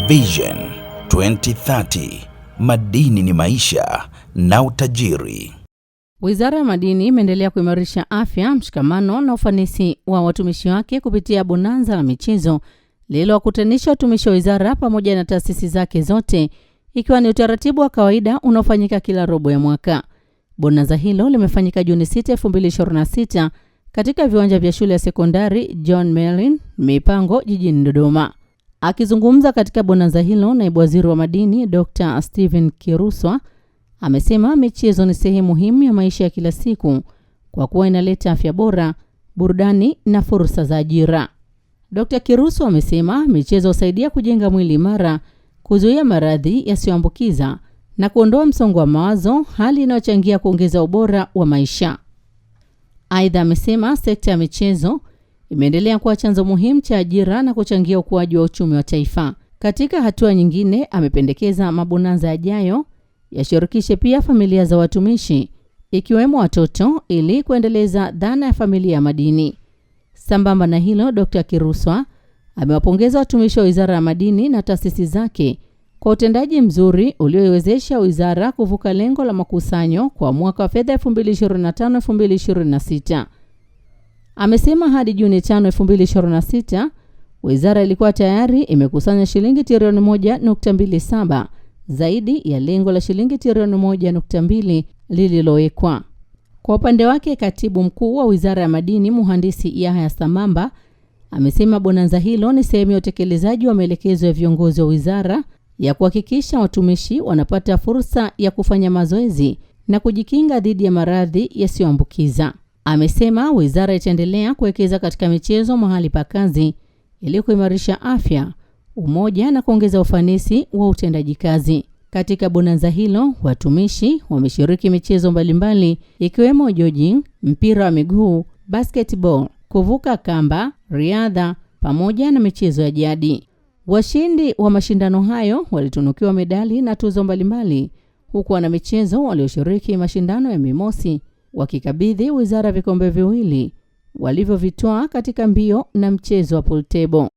Vision 2030, madini ni maisha na utajiri. Wizara ya Madini imeendelea kuimarisha afya, mshikamano na ufanisi wa watumishi wake kupitia bonanza la michezo lililowakutanisha watumishi wa wizara pamoja na taasisi zake zote, ikiwa ni utaratibu wa kawaida unaofanyika kila robo ya mwaka. Bonanza hilo limefanyika Juni 6, 2026 katika viwanja vya shule ya sekondari John Merlin Mipango jijini Dodoma. Akizungumza katika bonanza hilo, naibu waziri wa madini Dr. Steven Kiruswa amesema michezo ni sehemu muhimu ya maisha ya kila siku kwa kuwa inaleta afya bora, burudani na fursa za ajira. Dr. Kiruswa amesema michezo husaidia kujenga mwili imara, kuzuia maradhi yasiyoambukiza na kuondoa msongo wa mawazo, hali inayochangia kuongeza ubora wa maisha. Aidha, amesema sekta ya michezo imeendelea kuwa chanzo muhimu cha ajira na kuchangia ukuaji wa uchumi wa taifa. Katika hatua nyingine, amependekeza mabonanza yajayo yashirikishe pia familia za watumishi, ikiwemo watoto, ili kuendeleza dhana ya familia ya madini. Sambamba na hilo, Dr. Kiruswa amewapongeza watumishi wa Wizara ya Madini na taasisi zake kwa utendaji mzuri ulioiwezesha wizara kuvuka lengo la makusanyo kwa mwaka wa fedha 2025-2026. Amesema hadi Juni 5, 2026, wizara ilikuwa tayari imekusanya shilingi trilioni 1.27 zaidi ya lengo la shilingi trilioni 1.2 lililowekwa. Kwa upande wake, katibu mkuu wa Wizara ya Madini Mhandisi Yahya Samamba amesema bonanza hilo ni sehemu ya utekelezaji wa maelekezo ya viongozi wa wizara ya kuhakikisha watumishi wanapata fursa ya kufanya mazoezi na kujikinga dhidi ya maradhi yasiyoambukiza. Amesema wizara itaendelea kuwekeza katika michezo mahali pa kazi ili kuimarisha afya, umoja na kuongeza ufanisi wa utendaji kazi. Katika bonanza hilo, watumishi wameshiriki michezo mbalimbali ikiwemo jogging, mpira wa miguu, basketball, kuvuka kamba, riadha pamoja na michezo ya jadi. Washindi wa mashindano hayo walitunukiwa medali na tuzo mbalimbali, huku wana michezo walioshiriki mashindano ya mimosi wakikabidhi wizara vikombe viwili walivyovitoa katika mbio na mchezo wa pool table.